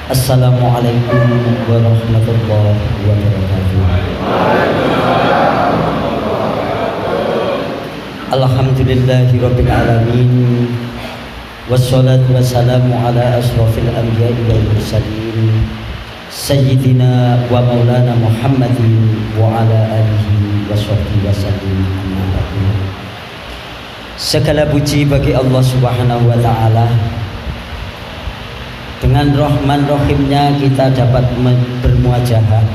Assalamualaikum warahmatullahi wabarakatuh. Alhamdulillahirabbil alamin. Wassalatu wassalamu ala asrofil anbiya'i wal mursalin sayyidina wa maulana Muhammadin wa ala alihi wa sahbihi wasallim. Segala puji bagi Allah Subhanahu wa ta'ala. Dengan rahman rahimnya kita dapat bermuajahah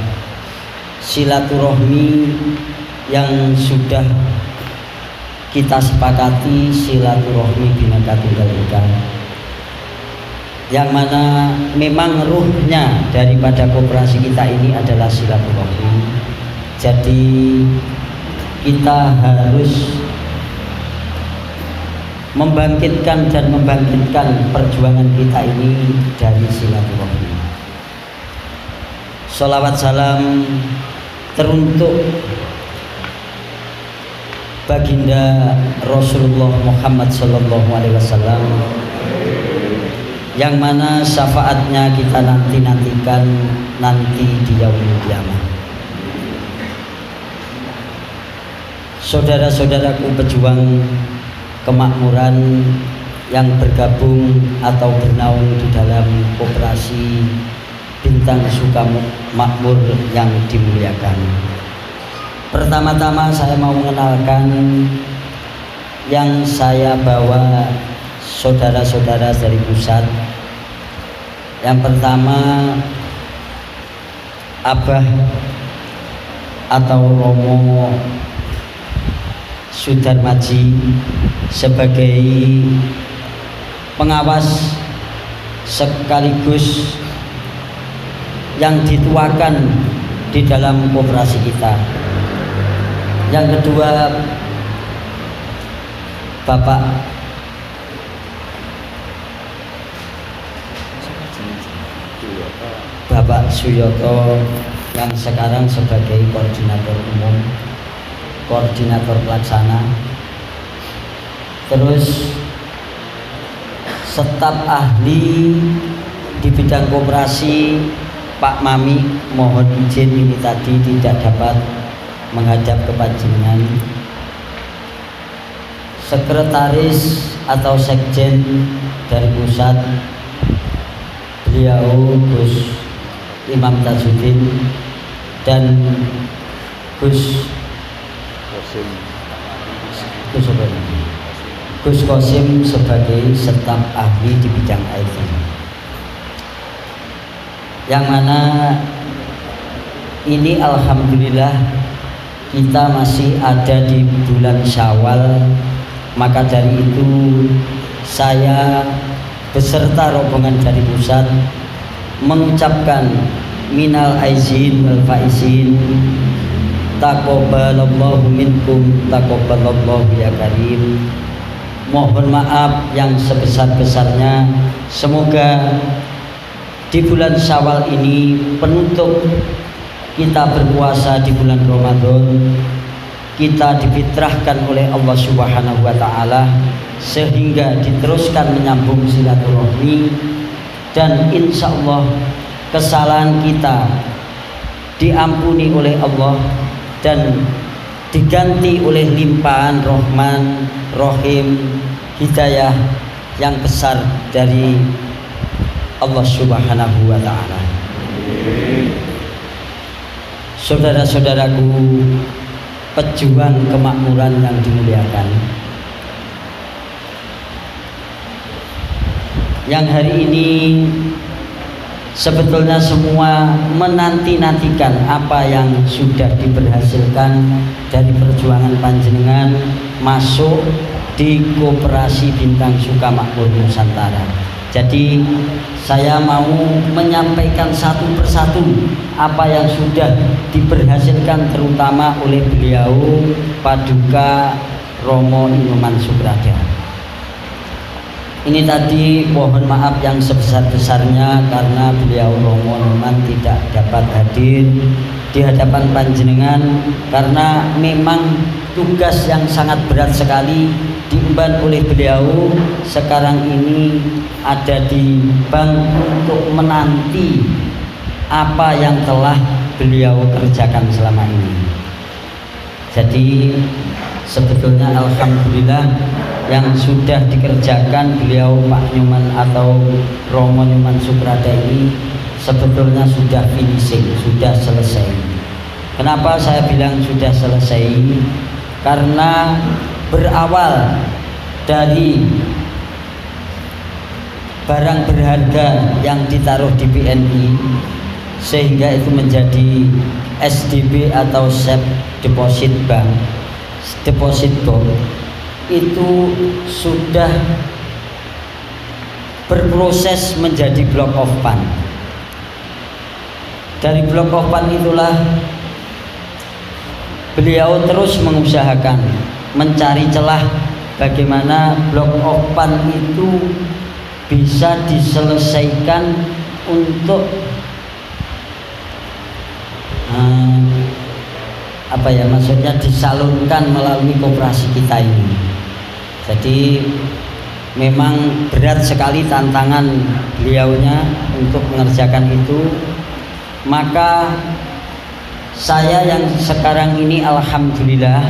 silaturahmi yang sudah kita sepakati, silaturahmi Bhinneka Tunggal Ika, yang mana memang ruhnya daripada koperasi kita ini adalah silaturahmi. Jadi kita harus membangkitkan perjuangan kita ini dari silaturahmi. Sholawat salam teruntuk baginda Rasulullah Muhammad Sallallahu Alaihi Wasallam, yang mana syafaatnya kita nantikan di yaumul kiamah. Saudara-saudaraku pejuang kemakmuran yang bergabung atau bernaung di dalam koperasi Bintang Sukamakmur yang dimuliakan. Pertama-tama saya mau mengenalkan yang saya bawa saudara-saudara dari pusat. Yang pertama Abah atau Romo Sudarmaji sebagai pengawas sekaligus yang dituakan di dalam koperasi kita. Yang kedua Bapak Suyoto yang sekarang sebagai koordinator umum, koordinator pelaksana. Terus staf ahli di bidang koperasi Pak Mami, mohon izin ini tadi tidak dapat menghadap ke panjenengan. Sekretaris atau sekjen dari pusat, beliau Gus Imam Tajuddin dan Gus Qasim sebagai staf ahli di bidang IT, yang mana ini alhamdulillah kita masih ada di bulan Syawal. Maka dari itu saya beserta rombongan dari pusat mengucapkan minal aizin wal faizin, taqabbalallahu minkum taqabbalallahu ya karim. Mohon maaf yang sebesar-besarnya. Semoga di bulan Syawal ini penutup kita berpuasa di bulan Ramadan, kita difitrahkan oleh Allah Subhanahu wa ta'ala sehingga diteruskan menyambung silaturahmi, dan insya Allah kesalahan kita diampuni oleh Allah dan diganti oleh limpahan Rahman, Rahim, hidayah yang besar dari Allah Subhanahu wa ta'ala. Saudara-saudaraku, pejuang kemakmuran yang dimuliakan, yang hari ini sebetulnya semua menanti-nantikan apa yang sudah diberhasilkan dari perjuangan panjenengan masuk di Koperasi Bintang Suka Makmur Nusantara. Jadi saya mau menyampaikan satu persatu apa yang sudah diberhasilkan terutama oleh beliau Paduka Romo Inoman Subrada. Ini tadi mohon maaf yang sebesar-besarnya karena beliau Romo Inoman tidak dapat hadir di hadapan panjenengan karena memang tugas yang sangat berat sekali diemban oleh beliau sekarang ini ada di bank untuk menanti apa yang telah beliau kerjakan selama ini. Jadi sebetulnya alhamdulillah yang sudah dikerjakan beliau Pak Nyoman atau Romo Nyoman Subrada ini sebetulnya sudah finishing, sudah selesai. Kenapa saya bilang sudah selesai? Karena berawal dari barang berharga yang ditaruh di BNI sehingga itu menjadi SDB atau Safe Deposit Bank, Deposit Box, itu sudah berproses menjadi block of fund. Dari block of fund itulah beliau terus mengusahakan mencari celah bagaimana block of fund itu bisa diselesaikan untuk maksudnya disalurkan melalui koperasi kita ini. Jadi memang berat sekali tantangan beliaunya untuk mengerjakan itu. Maka saya yang sekarang ini alhamdulillah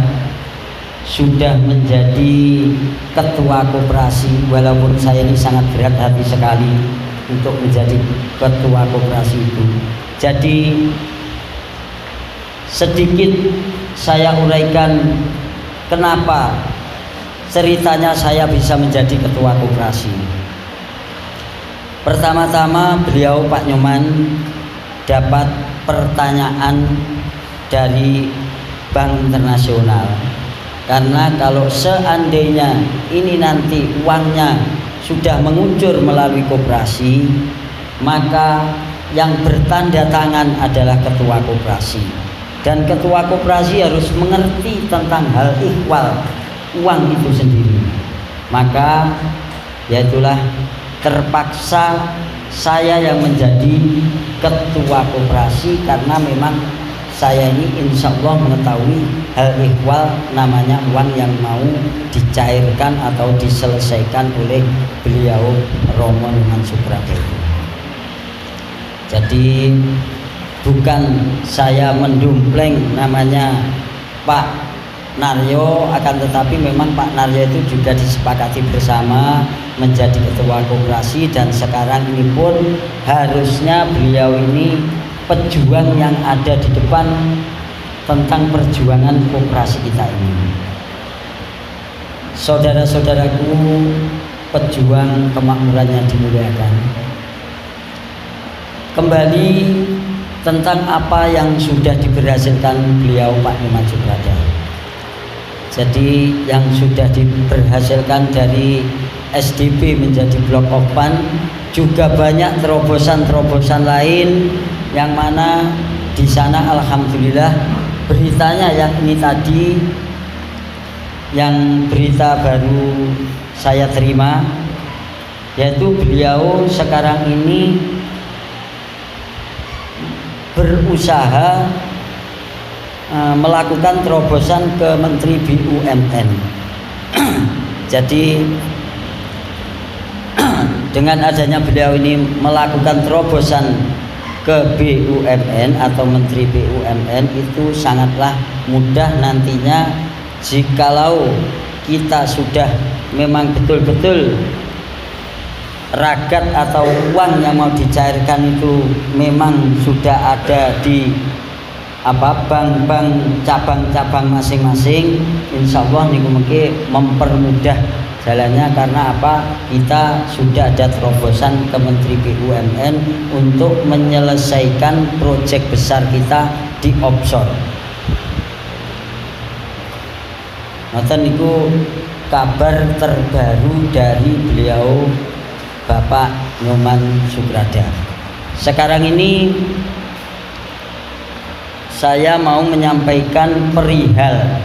sudah menjadi ketua koperasi, walaupun saya ini sangat berat hati sekali untuk menjadi ketua koperasi itu. Jadi sedikit saya uraikan kenapa ceritanya saya bisa menjadi ketua koperasi. Pertama-tama beliau Pak Nyoman dapat pertanyaan dari Bank Internasional, karena kalau seandainya ini nanti uangnya sudah mengucur melalui koperasi, maka yang bertanda tangan adalah ketua koperasi, dan ketua koperasi harus mengerti tentang hal ikhwal uang itu sendiri. Maka yaitulah terpaksa saya yang menjadi ketua koperasi, karena memang saya ini insya Allah mengetahui hal ikhwal namanya uang yang mau dicairkan atau diselesaikan oleh beliau Romo Inoman Subrada. Jadi bukan saya mendompleng namanya Pak Naryo, akan tetapi memang Pak Naryo itu juga disepakati bersama menjadi ketua koperasi, dan sekarang ini pun harusnya beliau ini pejuang yang ada di depan tentang perjuangan koperasi kita ini. Saudara-saudaraku, pejuang kemakmuran yang dimuliakan, kembali tentang apa yang sudah diberhasilkan beliau Pak Inoman Subrada. Jadi yang sudah diberhasilkan dari SDB menjadi block of fund, juga banyak terobosan-terobosan lain yang mana di sana alhamdulillah beritanya yang ini tadi, yang berita baru saya terima, yaitu beliau sekarang ini berusaha melakukan terobosan ke Menteri BUMN. Jadi dengan adanya beliau ini melakukan terobosan ke BUMN atau Menteri BUMN itu sangatlah mudah nantinya jikalau kita sudah memang betul-betul ragat atau uang yang mau dicairkan itu memang sudah ada di bank-bank cabang-cabang masing-masing, insya Allah niku mungkin mempermudah jalannya. Karena kita sudah ada terobosan ke Menteri BUMN untuk menyelesaikan proyek besar kita di offshore. Ngoten niku kabar terbaru dari beliau Bapak Nyoman Sukrada. Sekarang ini saya mau menyampaikan perihal,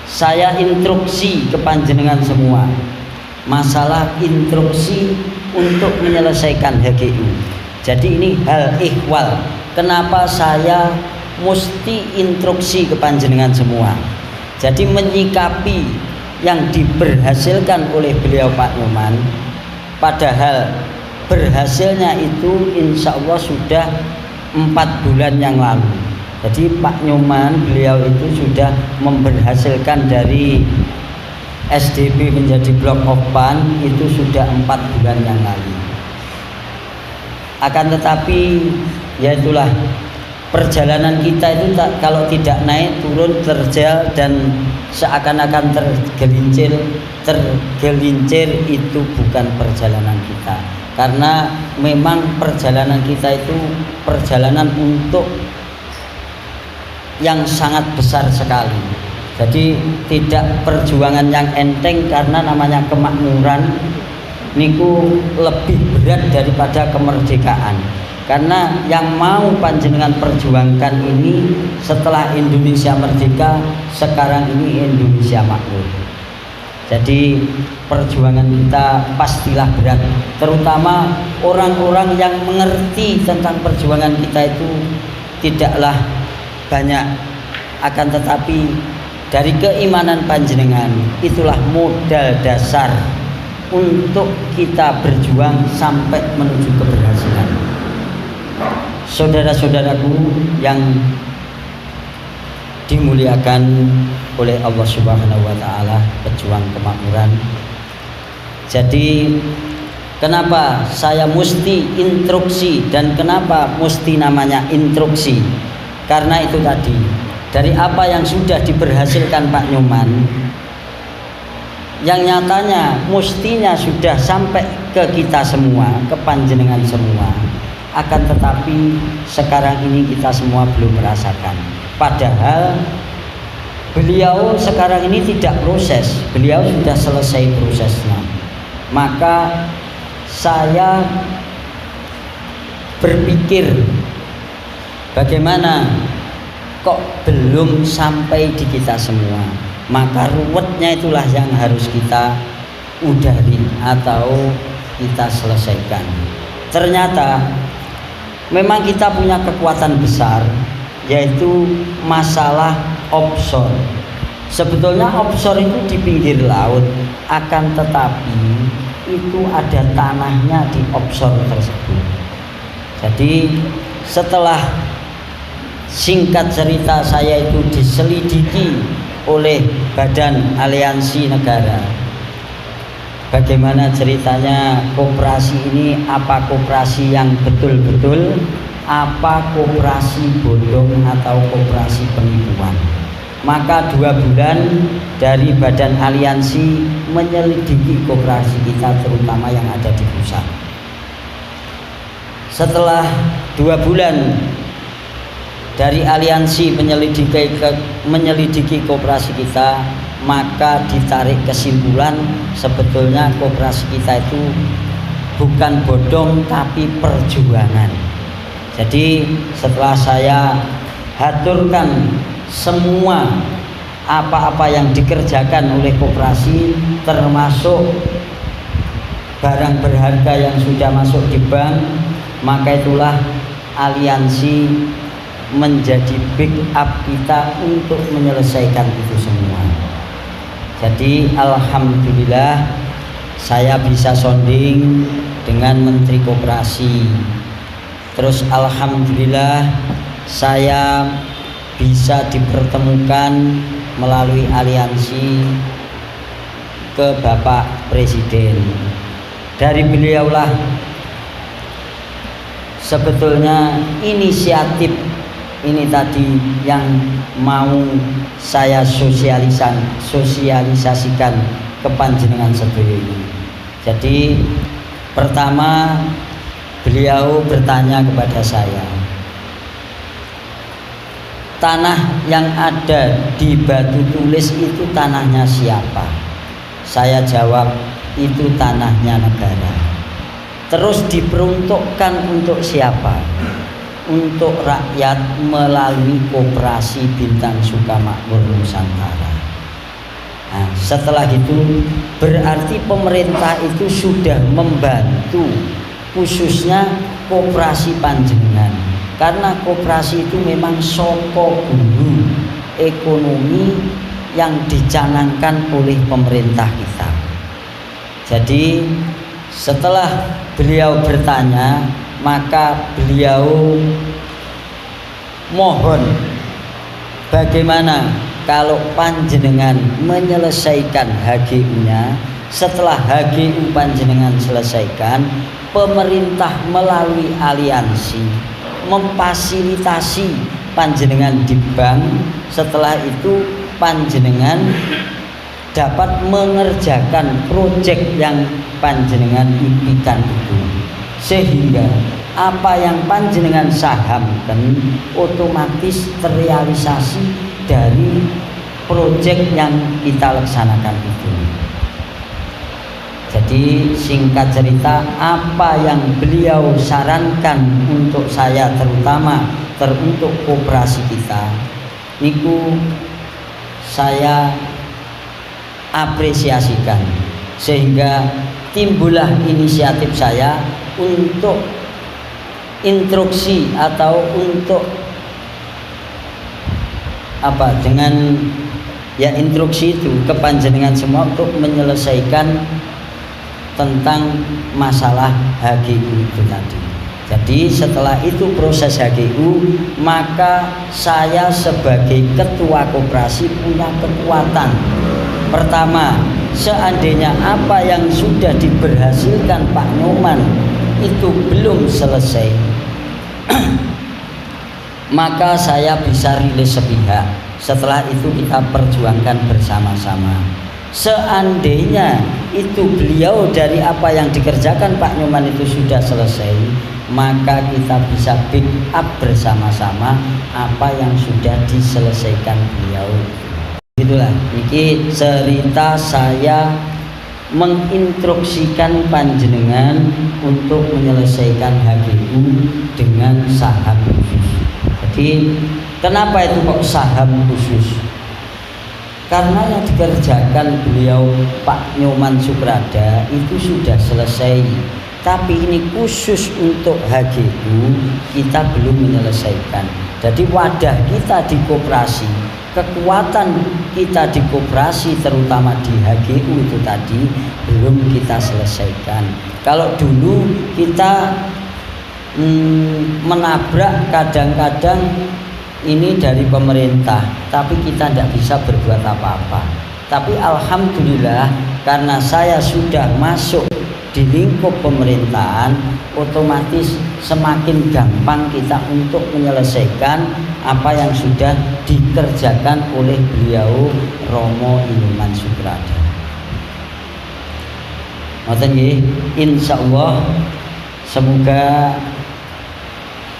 saya instruksi ke panjenengan semua, masalah instruksi untuk menyelesaikan HGU. Jadi ini hal ikhwal. Kenapa saya mesti instruksi ke panjenengan semua? Jadi menyikapi yang diberhasilkan oleh beliau Pak Nyoman, padahal berhasilnya itu insya Allah sudah 4 bulan yang lalu. Jadi Pak Nyoman beliau itu sudah memberhasilkan dari SDP menjadi Block of Pan itu sudah 4 bulan yang lalu. Akan tetapi ya itulah perjalanan kita itu kalau tidak naik turun terjal dan seakan-akan tergelincir itu bukan perjalanan kita. Karena memang perjalanan kita itu perjalanan untuk yang sangat besar sekali. Jadi tidak perjuangan yang enteng, karena namanya kemakmuran niku lebih berat daripada kemerdekaan. Karena yang mau panjenengan perjuangkan ini setelah Indonesia merdeka, sekarang ini Indonesia makmur. Jadi perjuangan kita pastilah berat, terutama orang-orang yang mengerti tentang perjuangan kita itu tidaklah banyak. Akan tetapi dari keimanan panjenengan itulah modal dasar untuk kita berjuang sampai menuju keberhasilan. Saudara-saudaraku yang dimuliakan oleh Allah Subhanahu wa taala, pejuang kemakmuran. Jadi kenapa saya mesti instruksi dan kenapa mesti namanya instruksi? Karena itu tadi, dari apa yang sudah diberhasilkan Pak Nyoman, yang nyatanya mestinya sudah sampai ke kita semua, ke panjenengan semua. Akan tetapi sekarang ini kita semua belum merasakan. Padahal beliau sekarang ini tidak proses, beliau sudah selesai prosesnya. Maka saya berpikir, bagaimana kok belum sampai di kita semua? Maka ruwetnya itulah yang harus kita udahi atau kita selesaikan. Ternyata memang kita punya kekuatan besar, yaitu masalah offshore. Sebetulnya offshore itu di pinggir laut, akan tetapi itu ada tanahnya di offshore tersebut. Jadi setelah singkat cerita saya itu diselidiki oleh Badan Aliansi Negara, bagaimana ceritanya koperasi ini, apa koperasi yang betul-betul, apa koperasi bodong atau koperasi penipuan. Maka 2 bulan dari Badan Aliansi menyelidiki koperasi kita, terutama yang ada di pusat. Setelah 2 bulan dari aliansi menyelidiki koperasi kita, maka ditarik kesimpulan sebetulnya koperasi kita itu bukan bodong tapi perjuangan. Jadi setelah saya haturkan semua apa-apa yang dikerjakan oleh koperasi, termasuk barang berharga yang sudah masuk di bank, maka itulah aliansi menjadi backup kita untuk menyelesaikan itu semua. Jadi alhamdulillah saya bisa sonding dengan Menteri Koperasi, Terus alhamdulillah saya bisa dipertemukan melalui aliansi ke Bapak Presiden. Dari beliaulah sebetulnya inisiatif ini tadi yang mau saya sosialisasikan ke panjenengan sedaya ini. Jadi pertama beliau bertanya kepada saya, tanah yang ada di Batu Tulis itu tanahnya siapa? Saya jawab, itu tanahnya negara. Terus diperuntukkan untuk siapa? Untuk rakyat melalui Koperasi Bintang Sukamakmur Nusantara. Nah, setelah itu berarti pemerintah itu sudah membantu khususnya koperasi panjenengan, karena koperasi itu memang soko guru ekonomi yang dicanangkan oleh pemerintah kita. Jadi setelah beliau bertanya, maka beliau mohon bagaimana kalau panjenengan menyelesaikan HGU-nya. Setelah HGU panjenengan selesaikan, pemerintah melalui aliansi memfasilitasi panjenengan di bank. Setelah itu panjenengan dapat mengerjakan proyek yang panjenengan impikan itu, sehingga apa yang panjenengan sahamkan otomatis terrealisasi dari proyek yang kita laksanakan itu. Jadi singkat cerita, apa yang beliau sarankan untuk saya, terutama untuk koperasi kita niku, saya apresiasikan, sehingga timbullah inisiatif saya untuk instruksi atau untuk apa, dengan ya instruksi itu ke panjenengan semua untuk menyelesaikan tentang masalah HGU itu tadi. Jadi setelah itu proses HGU, maka saya sebagai ketua koperasi punya kekuatan. Pertama, seandainya apa yang sudah diberhasilkan Pak Nyoman itu belum selesai, maka saya bisa rilis sepihak. Setelah itu kita perjuangkan bersama-sama. Seandainya itu beliau dari apa yang dikerjakan Pak Nyoman itu sudah selesai, maka kita bisa pick up bersama-sama apa yang sudah diselesaikan beliau. Itulah ini cerita saya menginstruksikan panjenengan untuk menyelesaikan HGU dengan saham khusus. Jadi kenapa itu kok saham khusus? Karena yang dikerjakan beliau Pak Nyoman Sukrada itu sudah selesai, tapi ini khusus untuk HGU kita belum menyelesaikan. Jadi wadah kita di koperasi, kekuatan kita di koperasi terutama di HGU itu tadi belum kita selesaikan. Kalau dulu kita menabrak kadang-kadang ini dari pemerintah, tapi kita tidak bisa berbuat apa-apa. Tapi alhamdulillah karena saya sudah masuk di lingkup pemerintahan, otomatis semakin gampang kita untuk menyelesaikan apa yang sudah dikerjakan oleh beliau Romo Inuman Sukrada. Ngoten nggih, insyaallah semoga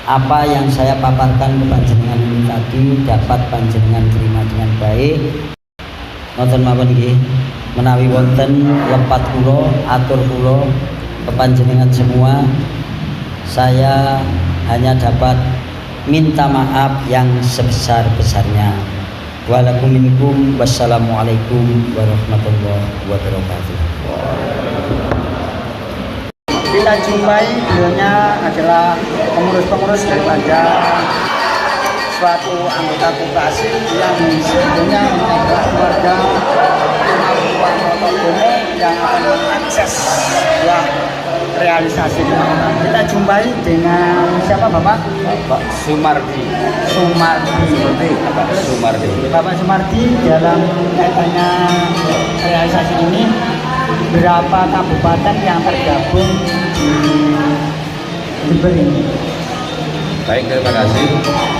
apa yang saya paparkan ke panjenengan ini tadi dapat panjenengan terima dengan baik. Ngoten mawon nggih, menawi wonten lepat kula atur kula ke panjenengan semua, saya hanya dapat minta maaf yang sebesar-besarnya. Walakum minkum, wassalamualaikum warahmatullahi wabarakatuh. Kita jumpai beliaunya adalah pengurus-pengurus daripada suatu anggota koperasi yang sebetulnya adalah keluarga Tuan Notogomo yang akan mengakses sebuah realisasi kemakmuran. Kita jumpai dengan siapa Bapak? Bapak Sumardi. Bapak Sumardi. Bapak Sumardi, dalam kaitannya realisasi ini berapa kabupaten yang tergabung di Jember ini? Baik, terima kasih.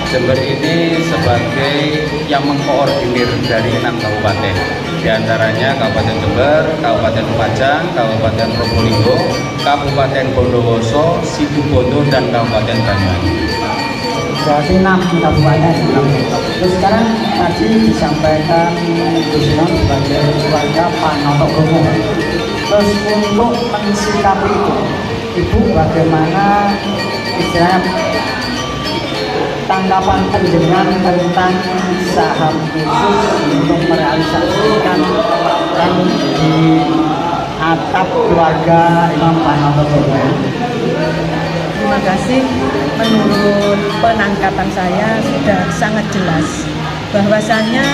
Jember ini sebagai yang mengkoordinir dari 6 kabupaten. Di antaranya Kabupaten Jember, Kabupaten Lumajang, Kabupaten Probolinggo, Kabupaten Bondowoso, Situbondo, dan Kabupaten Banyuwangi. Berarti 6 kabupaten. Terus sekarang tadi disampaikan Gusman sebagai warga Panontogomo. Terus untuk mensikapi itu, Ibu bagaimana istilahnya tanggapan penjenengan tentang saham khusus untuk merealisasikan kan di atap keluarga Imam Panontogomo? Terima kasih. Menurut penangkapan saya sudah sangat jelas bahwasannya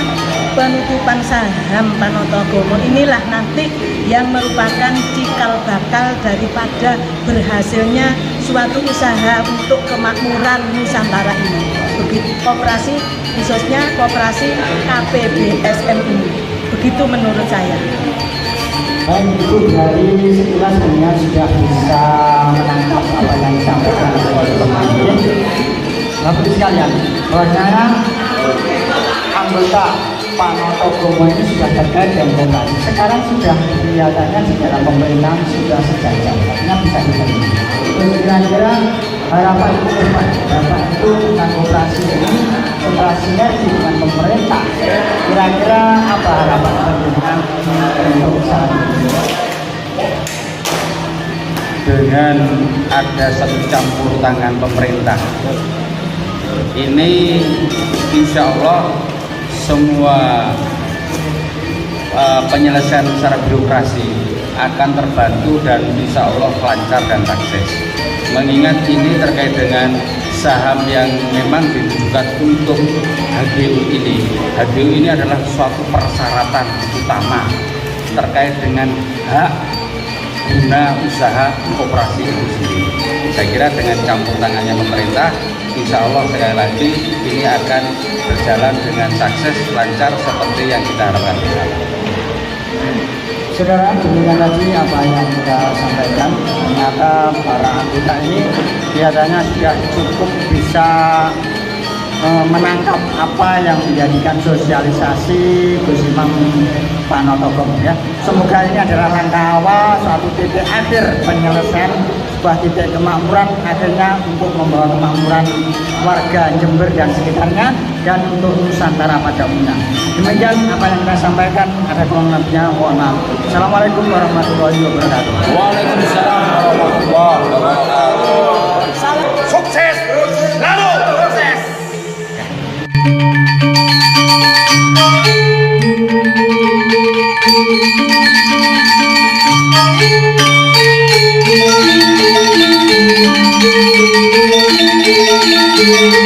penutupan saham Panontogomo inilah nanti yang merupakan cikal bakal daripada berhasilnya suatu usaha untuk kemakmuran Nusantara ini. Begitu koperasi, khususnya koperasi KPBSM ini. Begitu menurut saya. Baik, itu dari sekilas dunia sudah bisa menangkap apa yang disampaikan oleh pemain. Bapak sekalian, bahwasanya anggota Panontogomo ini sudah terkait dengan koperasi. Sekarang sudah kelihatannya di dalam pemerintahan sudah sejajar, artinya bisa diterima. Terus kira-kira harapan itu depan, Bapak itu tentang koperasi ini setelah sinergi dengan pemerintah. Kira-kira apa harapan panjenengan untuk usaha ini? Dengan ada satu campur tangan pemerintah, ini insya Allah semua penyelesaian secara birokrasi akan terbantu dan insya Allah lancar dan sukses. Mengingat ini terkait dengan saham yang memang ditujukan untuk HGU ini. HGU ini adalah suatu persyaratan utama terkait dengan hak guna usaha koperasi itu sendiri. Saya kira dengan campur tangannya pemerintah, insya Allah sekali lagi ini akan berjalan dengan sukses, lancar seperti yang kita harapkan bersama. Saudara, demikian tadi apa yang kita sampaikan. Ternyata para anggota ini kelihatannya sudah cukup bisa menangkap apa yang menjadikan sosialisasi Gus Imam Panontogomo ya. Semoga ini adalah langkah awal suatu titik akhir penyelesaian sebuah titik kemakmuran akhirnya untuk membawa kemakmuran warga Jember dan sekitarnya dan untuk Nusantara pada umumnya. Demikian apa yang kita sampaikan, ada kurang lebihnya mohon maaf. Assalamualaikum warahmatullahi wabarakatuh. Waalaikumsalam warahmatullahi wabarakatuh. Sukses terus selalu sukses. Thank you.